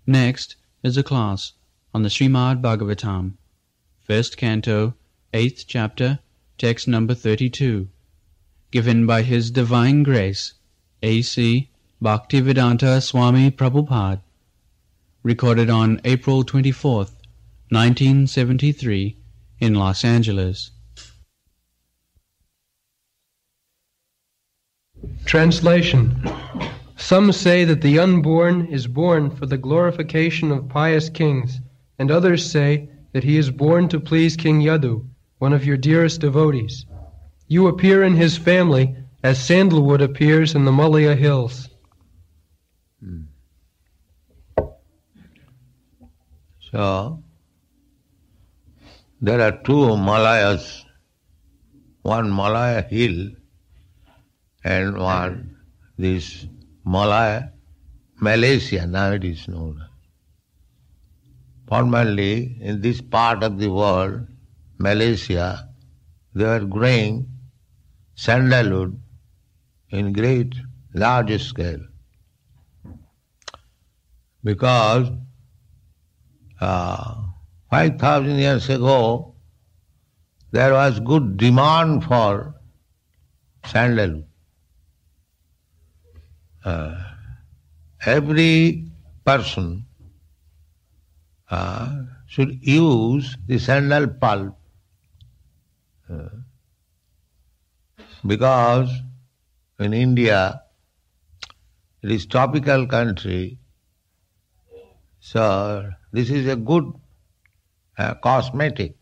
Next is a class on the Srimad Bhagavatam, first canto, 8th chapter, text number 32, given by His Divine Grace, A.C. Bhaktivedanta Swami Prabhupada, recorded on April 24th, 1973, in Los Angeles. Translation. Some say that the unborn is born for the glorification of pious kings, and others say that he is born to please King Yadu, one of your dearest devotees. You appear in his family as sandalwood appears in the Malaya hills. So, there are two Malayas, one Malaya hill and one this Malaya, Malaysia, now it is known. Formerly, in this part of the world, Malaysia, they were growing sandalwood in great, large scale. Because 5,000 years ago, there was good demand for sandalwood. Every person should use the sandal pulp because in India it is tropical country, so this is a good cosmetic.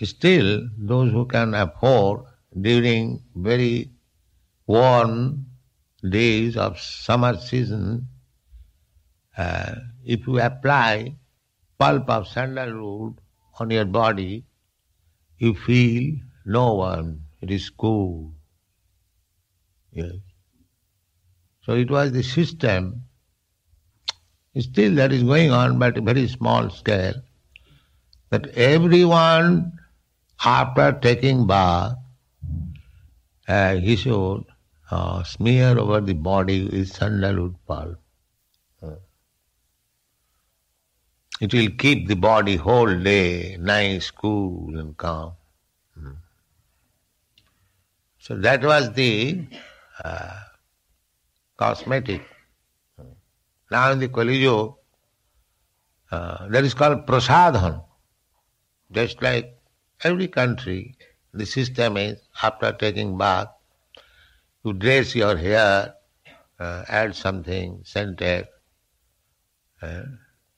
Still, those who can afford during very warm days of summer season, if you apply pulp of sandalwood on your body, you feel no warm, it is cool. Yes. So it was the system, still that is going on, but a very small scale, that everyone after taking bath, he should smear over the body with sandalwood pulp. It will keep the body whole day nice, cool and calm. So that was the cosmetic. Now in the Kali Yuga, that is called prasadhan. Just like every country, the system is after taking bath, you dress your hair, add something, scented.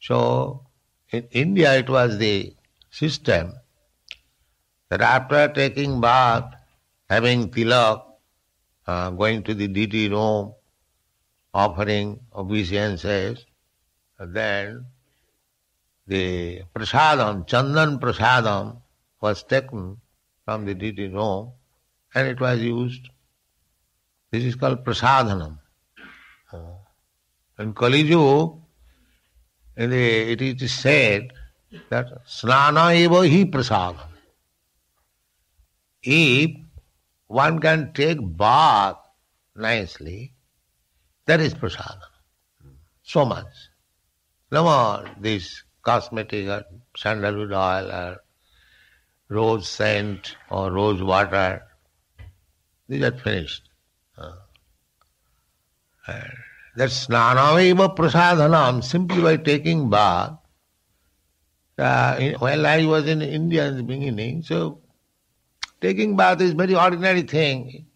So in India it was the system that after taking bath, having tilak, going to the deity room, offering obeisances, then the prasadam, chandan prasadam, was taken from the deity room and it was used. This is called prasadhanam. In Kali Yuga, it is said that snana eva hi prasadam. If one can take bath nicely, that is prasadam. So much. No more this cosmetic or sandalwood oil or rose scent or rose water. These are finished. That snana eva prasadhanam, simply by taking bath. While I was in India in the beginning, so taking bath is very ordinary thing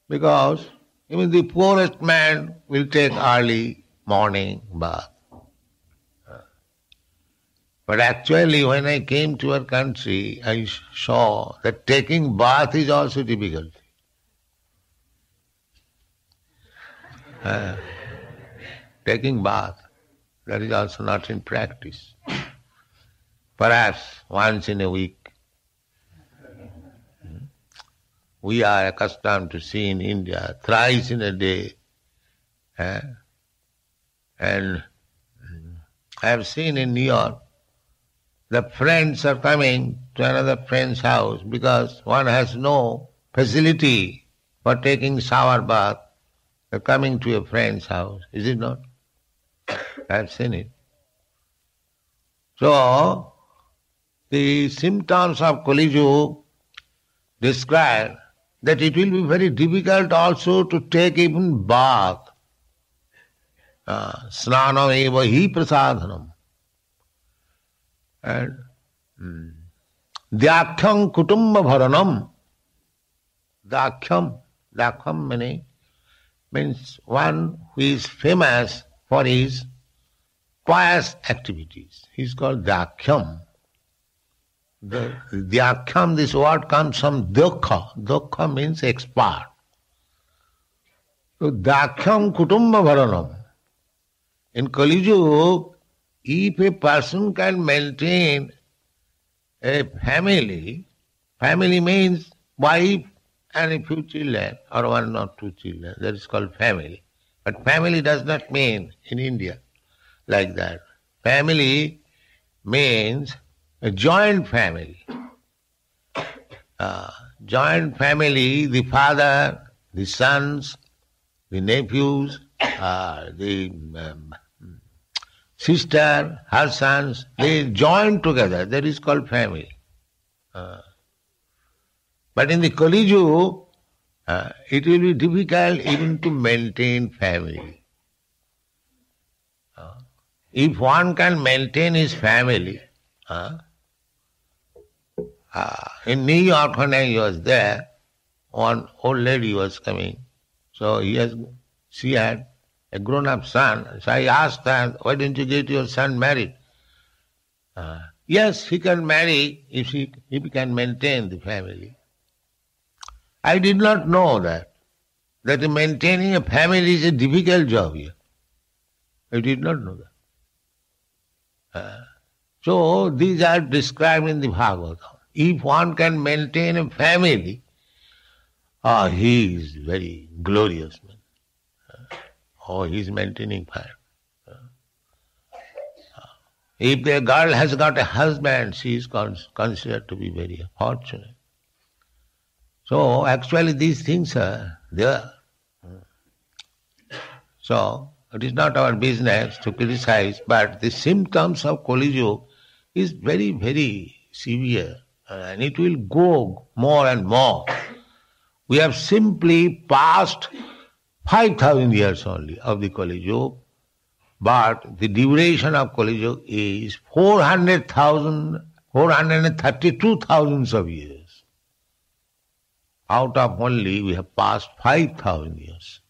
because even the poorest man will take early morning bath. But actually when I came to our country, I saw that taking bath is also difficult. Taking bath, that is also not in practice. Perhaps once in a week. We are accustomed to see in India thrice in a day. And I have seen in New York, the friends are coming to another friend's house because one has no facility for taking shower bath. You're coming to your friend's house, is it not? I've seen it. So, the symptoms of Kali Yuga describe that it will be very difficult also to take even bath. Snanam eva hi prasadhanam. And Dhyakhyam kutumba bharanam. Dhyakhyam means one who is famous for his pious activities. He is called Dhyakhyam. The Dhyakhyam, this word comes from Dukha. Dukha means expert. So Dhyakhyam kutumba bharanam. In Kali Yuga, if a person can maintain a family means wife and a few children, or one or two children, that is called family. But family does not mean in India like that. Family means a joint family. Joint family, the father, the sons, the nephews, the sister, her sons, they join together. That is called family. But in the Kali Yuga, it will be difficult even to maintain family. If one can maintain his family, in New York when I was there, one old lady was coming. So she had a grown-up son. So I asked her, why don't you get your son married? Yes, he can marry if he can maintain the family. I did not know that maintaining a family is a difficult job here. I did not know that. So these are described in the Bhagavatam. If one can maintain a family, he is very glorious man. He is maintaining family. If the girl has got a husband, she is considered to be very fortunate. So actually these things are there. So it is not our business to criticize, but the symptoms of Kali Yuga is very, very severe, and it will go more and more. We have simply passed 5,000 years only of the Kali Yuga, but the duration of Kali Yuga is 432,000 of years. Out of only we have passed 5,000 years.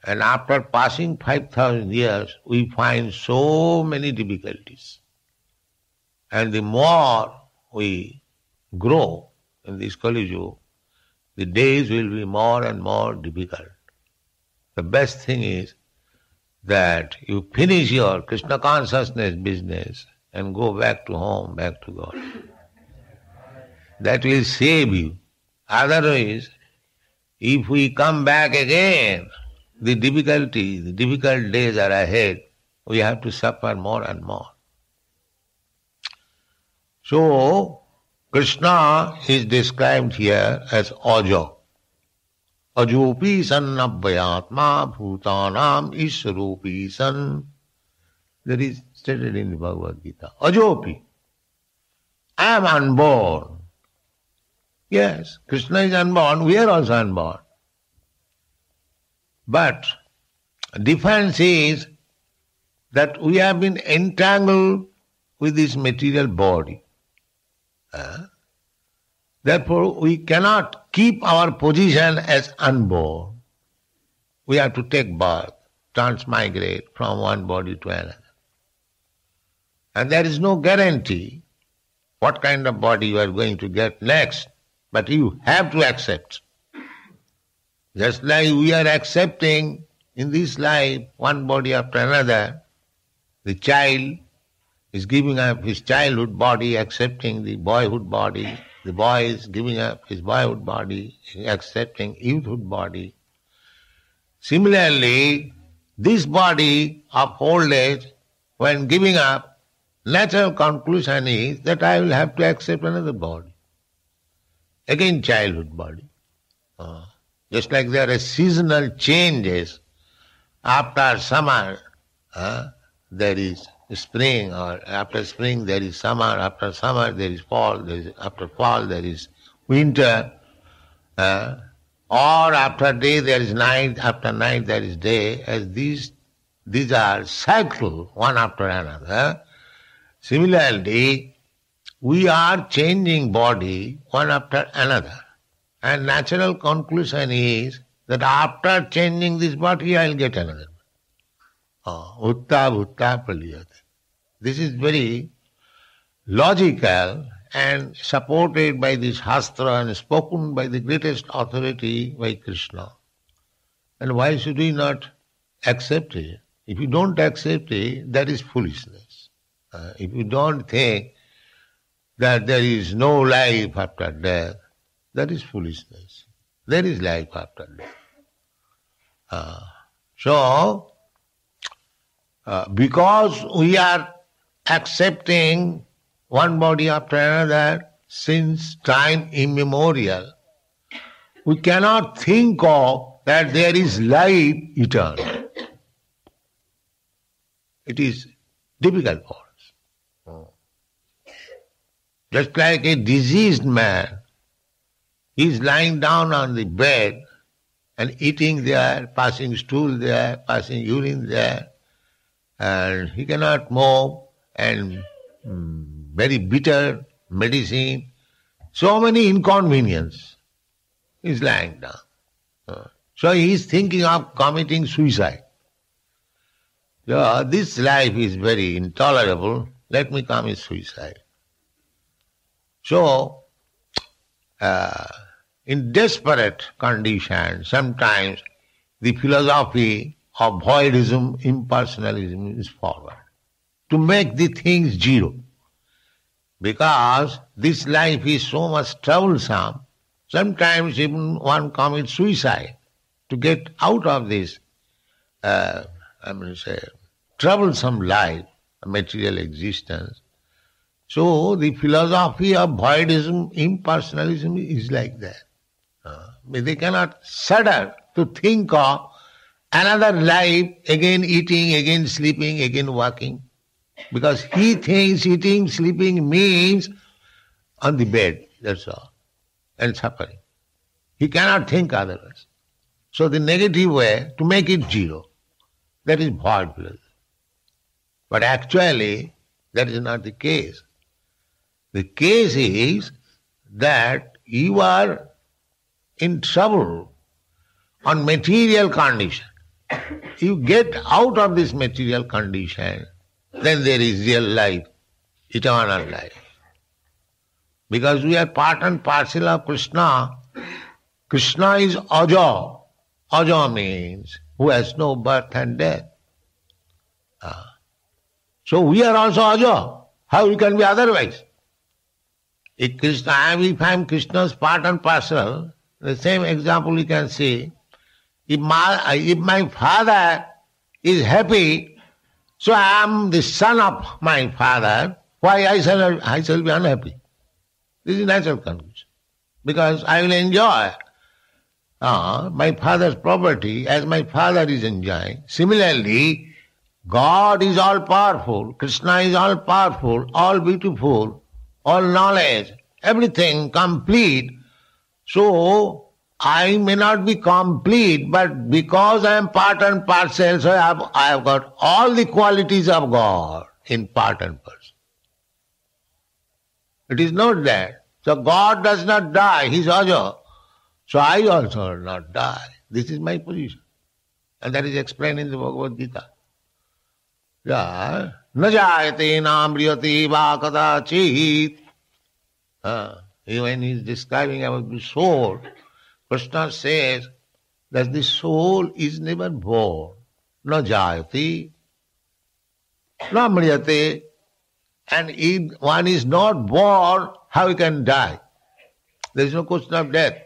And after passing 5,000 years, we find so many difficulties. And the more we grow in this Kali Yuga, the days will be more and more difficult. The best thing is that you finish your Krishna consciousness business and go back to home, back to God. That will save you. Otherwise, if we come back again, the difficult days are ahead. We have to suffer more and more. So, Krishna is described here as Ajo. Ajopi sannabhyatma bhutanam isharupi san. That is stated in the Bhagavad Gita. Ajopi. I am unborn. Yes, Krishna is unborn, we are also unborn. But difference is that we have been entangled with this material body. Therefore, we cannot keep our position as unborn. We have to take birth, transmigrate from one body to another. And there is no guarantee what kind of body you are going to get next. But you have to accept. Just like we are accepting in this life one body after another, the child is giving up his childhood body, accepting the boyhood body. The boy is giving up his boyhood body, accepting youthhood body. Similarly, this body of old age, when giving up, natural conclusion is that I will have to accept another body. Again childhood body. Just like there are seasonal changes. After summer, there is spring, or after spring there is summer, after summer there is fall, after fall there is winter, or after day there is night, after night there is day, as these are cycles, one after another. Similarly, we are changing body one after another. And natural conclusion is that after changing this body, I will get another. Utta bhutta paliyate. This is very logical and supported by this Shastra and spoken by the greatest authority, by Krishna. And why should we not accept it? If you don't accept it, that is foolishness. If you don't think that there is no life after death, that is foolishness. There is life after death. Because we are accepting one body after another since time immemorial, we cannot think of that there is life eternal. It is difficult for us. Just like a diseased man, he is lying down on the bed and eating there, passing stool there, passing urine there, and he cannot move, and very bitter medicine, so many inconveniences. He is lying down. So he is thinking of committing suicide. So this life is very intolerable, let me commit suicide. So, in desperate conditions, sometimes the philosophy of voidism, impersonalism is forward, to make the things zero. Because this life is so much troublesome, sometimes even one commits suicide to get out of this, troublesome life, material existence. So the philosophy of voidism, impersonalism is like that. They cannot shudder to think of another life, again eating, again sleeping, again walking. Because he thinks eating, sleeping means on the bed, that's all, and suffering. He cannot think otherwise. So the negative way, to make it zero, that is void philosophy. But actually, that is not the case. The case is that you are in trouble on material condition. You get out of this material condition, then there is real life, eternal life. Because we are part and parcel of Krishna. Krishna is Aja. Aja means who has no birth and death. So we are also Aja. How we can be otherwise? If I am Krishna's part and parcel, the same example you can see. If my father is happy, so I am the son of my father, why I shall be unhappy? This is natural conclusion. Because I will enjoy my father's property as my father is enjoying. Similarly, God is all powerful, Krishna is all powerful, all beautiful, all knowledge, everything complete. So I may not be complete, but because I am part and parcel, so I have got all the qualities of God in part and parcel. It is not that. So God does not die, He is Aja. So I also will not die. This is my position. And that is explained in the Bhagavad Gita. Na jayate na mriyate va kadachit. When he is describing about the soul, Krishna says that the soul is never born. Na jayate, na mriyate. And if one is not born, how he can die? There is no question of death.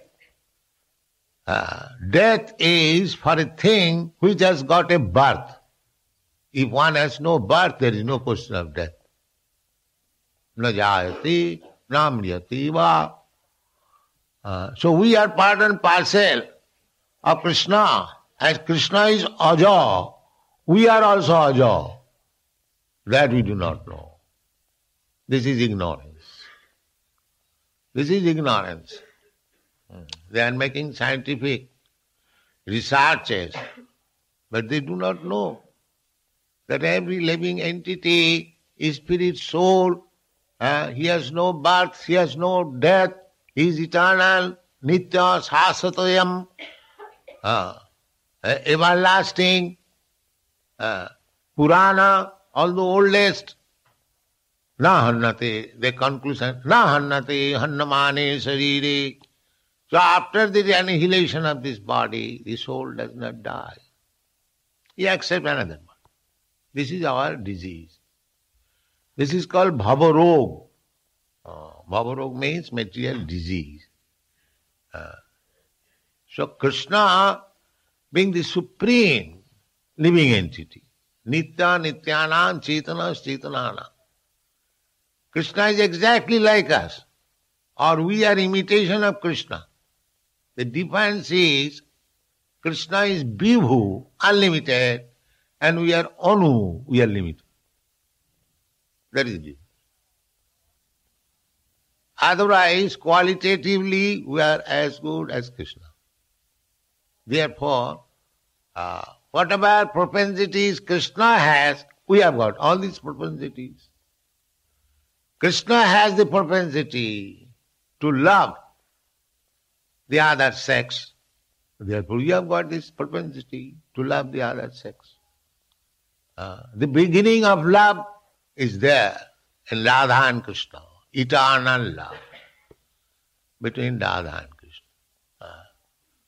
Death is for a thing which has got a birth. If one has no birth, there is no question of death. Na jayati, na mriyati va. So we are part and parcel of Krishna. As Krishna is Aja, we are also Aja. That we do not know. This is ignorance. This is ignorance. They are making scientific researches, but they do not know that every living entity is spirit, soul. He has no birth, he has no death, he is eternal, nitya, sasatayam, everlasting, Purana, all the oldest. Na hannate, the conclusion, na hannate hannamane sarire. So after the annihilation of this body, the soul does not die. He accepts another body. This is our disease. This is called bhavarog. Bhavarog means material disease. So Krishna being the supreme living entity, nitya nityanam chetana chetanana. Krishna is exactly like us, or we are imitation of Krishna. The difference is Krishna is Vibhu, unlimited, and we are Anu, we are limited. That is it. Otherwise, qualitatively, we are as good as Krishna. Therefore, whatever propensities Krishna has, we have got all these propensities. Krishna has the propensity to love the other sex. Therefore, we have got this propensity to love the other sex. The beginning of love is there in Radha and Krishna, eternal love between Radha and Krishna.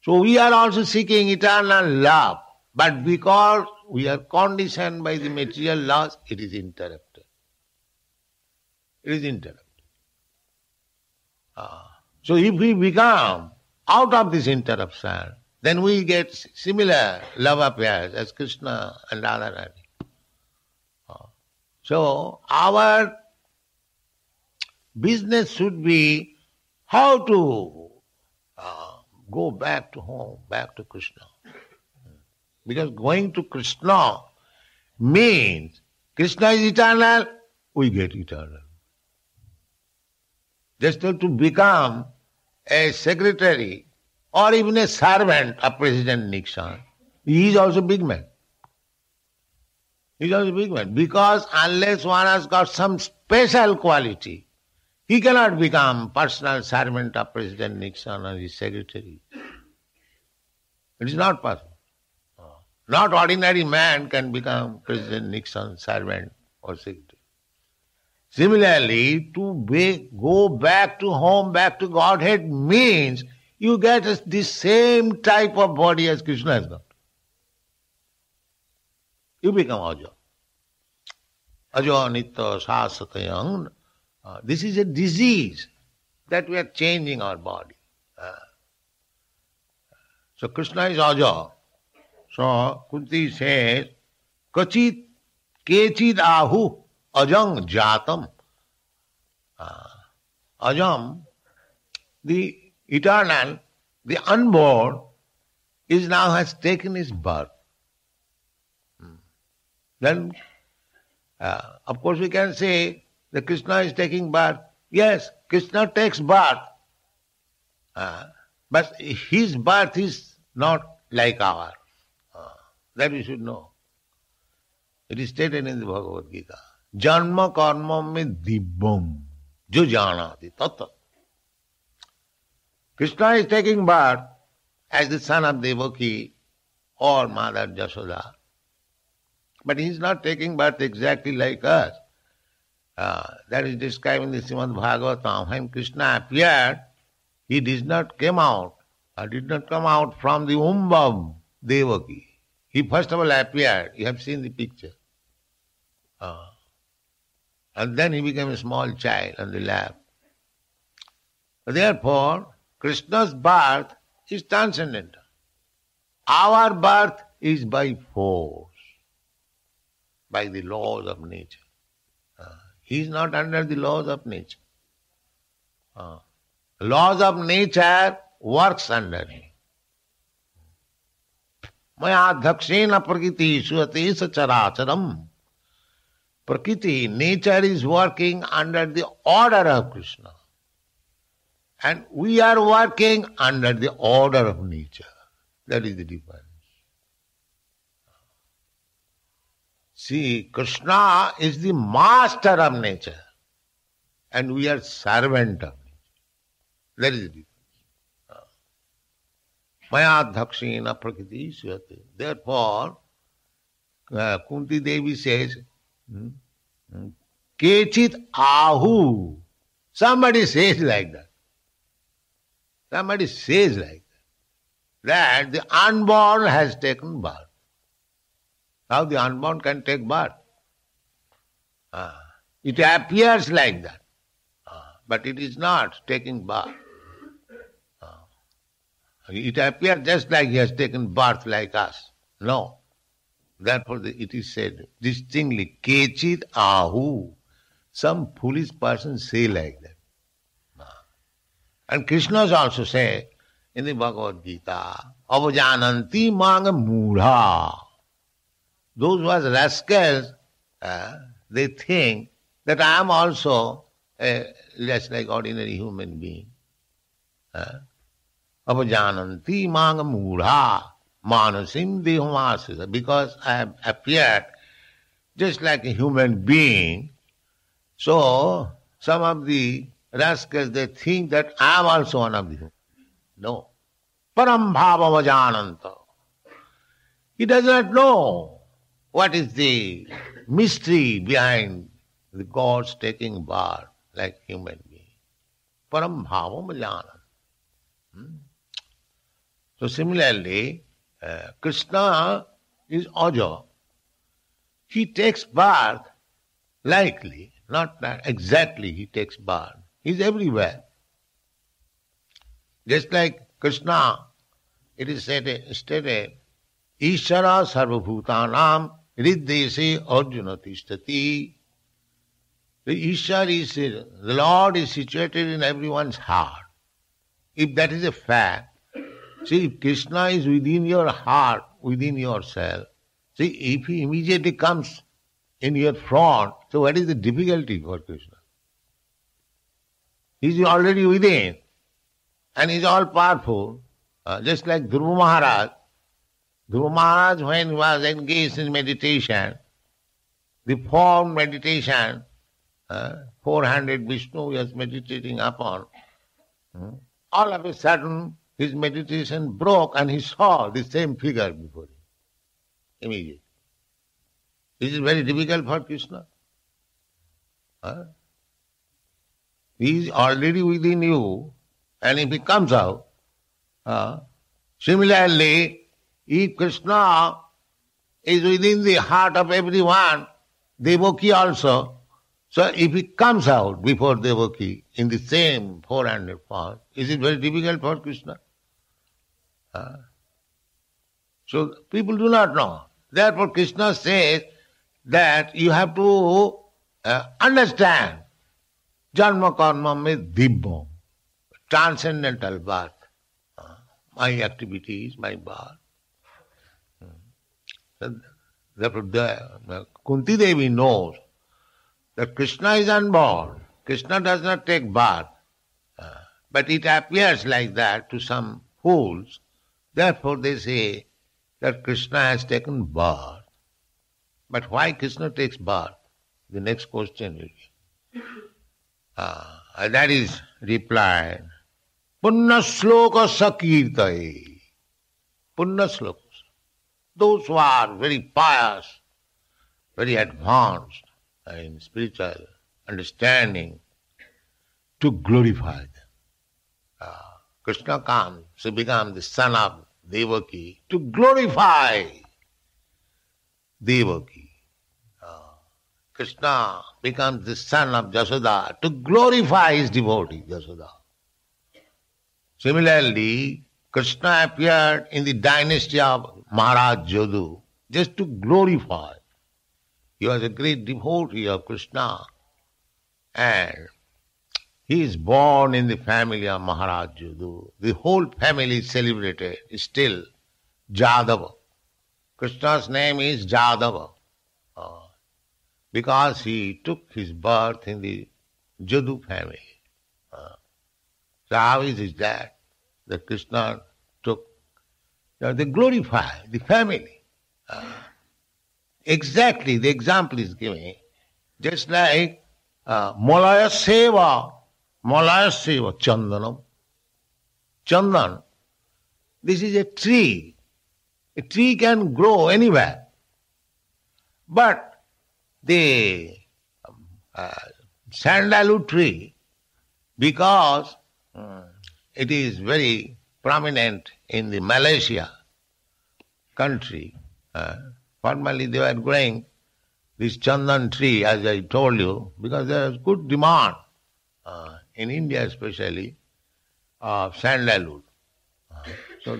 So we are also seeking eternal love, but because we are conditioned by the material laws, it is interrupted. It is interrupted. So if we become out of this interruption, then we get similar love affairs as Krishna and Radharani. So our business should be how to go back to home, back to Krishna. Because going to Krishna means Krishna is eternal, we get eternal. Just to become a secretary or even a servant of President Nixon, he is also big man. He is also big man. Because unless one has got some special quality, he cannot become personal servant of President Nixon or his secretary. It is not possible. Not ordinary man can become President Nixon's servant or secretary. Similarly, to go back to home, back to Godhead means you get the same type of body as Krishna has got. You become Aja. Aja nitya sasatayam. This is a disease that we are changing our body. So Krishna is Aja. So Kunti says, Kachit kechid ahu ajang jatam. Ajam, the eternal, the unborn, is now has taken his birth. Then, of course, we can say that Krishna is taking birth. Yes, Krishna takes birth, but his birth is not like ours. That we should know. It is stated in the Bhagavad Gita. Janma karma mein dibbam jo janati tata. Krishna is taking birth as the son of Devaki or Mother Jashoda. But he is not taking birth exactly like us. That is described in the Srimad Bhagavatam. When Krishna appeared, he did not come out from the womb of Devaki. He first of all appeared. You have seen the picture. And then he became a small child on the lap. Therefore, Krishna's birth is transcendental. Our birth is by force, by the laws of nature. He is not under the laws of nature. Laws of nature works under him. Maya dhakshena prakriti suate sacharacharam. Prakriti, nature is working under the order of Krishna. And we are working under the order of nature. That is the difference. See, Krishna is the master of nature. And we are servant of nature. That is the difference. Maya dhakshena prakriti suyate. Therefore, Kunti Devi says, Kechit ahu. Somebody says like that. Somebody says like that the unborn has taken birth. How the unborn can take birth? It appears like that. But it is not taking birth. It appears just like he has taken birth like us. No. Therefore it is said distinctly, Kechit ahu. Some foolish person say like that. And Krishnas also say in the Bhagavad Gita, Avajananti manga mudha. Those who are rascals, they think that I am also just like ordinary human being. Avajananti manga mudha manasim dehamasisa. Because I have appeared just like a human being, so some of the rascals, they think that I am also one of the human. No. Param bhava vajananta. He does not know what is the mystery behind the gods taking birth like human being. Param bhava vajananta. So similarly, Krishna is Aja. He takes birth likely, not that exactly he takes birth. He is everywhere. Just like Krishna, it is stated, Ishara sarvabhutanam riddese arjuna tishtati. The Ishar is, the Lord is situated in everyone's heart. If that is a fact, see, if Krishna is within your heart, within yourself, see, if he immediately comes in your front, so what is the difficulty for Krishna? He is already within, and he is all powerful, just like Dhruva Maharaj. Dhruva Maharaj, when he was engaged in meditation, the form meditation, 400 Vishnu he was meditating upon, all of a sudden his meditation broke and he saw the same figure before him, immediately. This is very difficult for Krishna. He is already within you, and if he comes out, similarly, if Krishna is within the heart of everyone, Devaki also, so if he comes out before Devaki in the same 400 form, is it very difficult for Krishna? So people do not know. Therefore Krishna says that you have to understand Janma karma mein dibbo, transcendental birth. My activities, my birth. Therefore Kunti Devi knows that Krishna is unborn. Krishna does not take birth. But it appears like that to some fools. Therefore they say that Krishna has taken birth. But why Krishna takes birth? The next question will be. That is replied. Punna sloka sakirtaye. Punna slokas. Those who are very pious, very advanced in spiritual understanding, to glorify them. Krishna comes to become the son of Devaki, to glorify Devaki. Krishna becomes the son of Jasoda to glorify his devotee, Jasoda. Similarly, Krishna appeared in the dynasty of Maharaj Yadu just to glorify. He was a great devotee of Krishna, and he is born in the family of Maharaj Yadu. The whole family is celebrated still Jadava. Krishna's name is Jadava, because he took his birth in the Jadu family. So how is it that Krishna took, they glorify the family. Exactly, the example is given. Just like Malaya Seva, Chandanam. Chandan, this is a tree. A tree can grow anywhere. But the sandalwood tree, because it is very prominent in the Malaysia country, formerly they were growing this chandan tree, as I told you, because there is good demand in India especially of sandalwood. So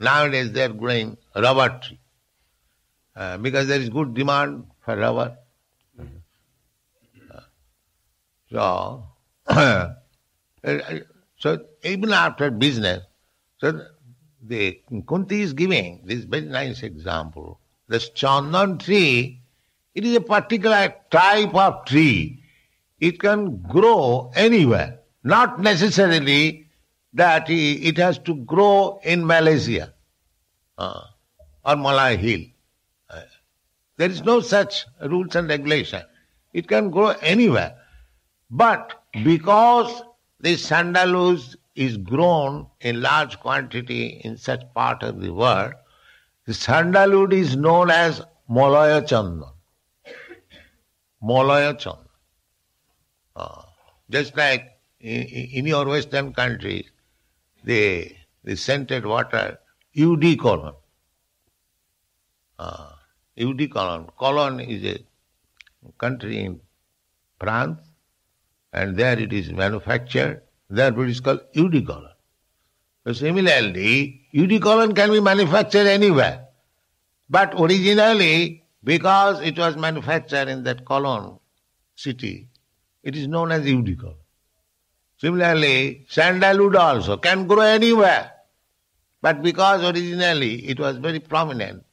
nowadays they are growing rubber tree because there is good demand for rubber. So even after business, so the Kunti is giving this very nice example. This chandan tree, it is a particular type of tree. It can grow anywhere, not necessarily that it has to grow in Malaysia or Malay Hill. There is no such rules and regulation. It can grow anywhere. But because this sandalwood is grown in large quantity in such part of the world, the sandalwood is known as Malaya Chandan. Malaya Chandan. Just like in your Western countries, the scented water, eau Cologne. Eau Cologne. Cologne is a country in France, and there it is manufactured. Therefore it is called eau Cologne. So similarly, eau Cologne can be manufactured anywhere. But originally, because it was manufactured in that Cologne city, it is known as eau Cologne. Similarly, sandalwood also can grow anywhere. But because originally it was very prominent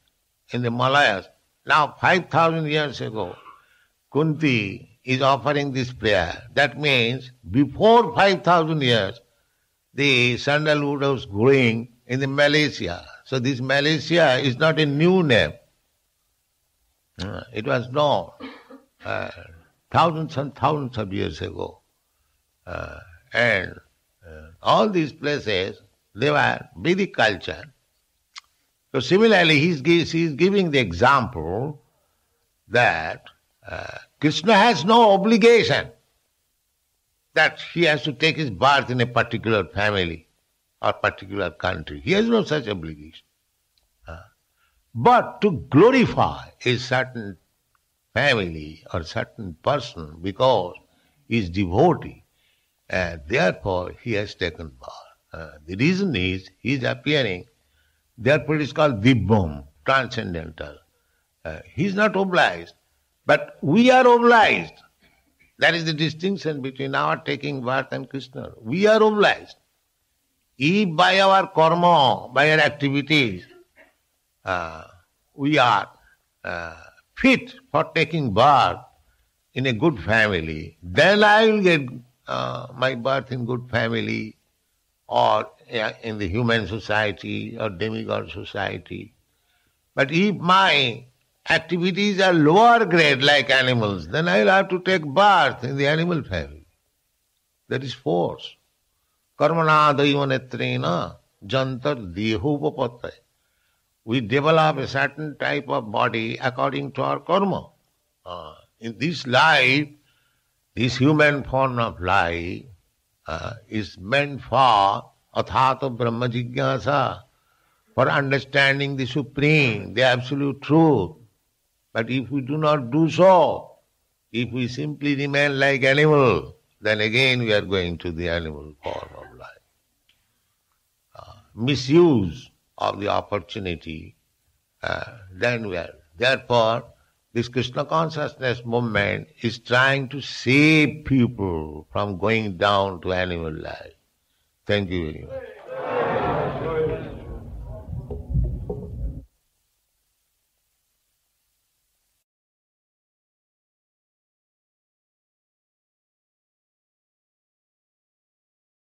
in the Malayas, now 5,000 years ago, Kunti is offering this prayer. That means before 5,000 years, the sandalwood was growing in the Malaysia. So this Malaysia is not a new name. It was known thousands and thousands of years ago. And all these places, they were Vedic culture. So similarly, he is giving the example that Krishna has no obligation that he has to take his birth in a particular family or particular country. He has no such obligation. But to glorify a certain family or certain person because he is devotee, therefore he has taken birth. The reason is he is appearing, therefore it is called Dibbam, transcendental. He is not obliged, but we are obliged. That is the distinction between our taking birth and Krishna. We are obliged. If by our karma, by our activities, we are fit for taking birth in a good family, then I will get my birth in good family or in the human society or demigod society. But if my activities are lower grade like animals, then I will have to take birth in the animal family. That is force. Karmana daivanetrena jantar dehopapatte. We develop a certain type of body according to our karma. In this life, this human form of life is meant for athata brahma jigyasa, for understanding the supreme, the absolute truth. But if we do not do so, if we simply remain like animal, then again we are going to the animal form of life. Misuse of the opportunity, then we are. Therefore, this Krishna consciousness movement is trying to save people from going down to animal life. Thank you very much.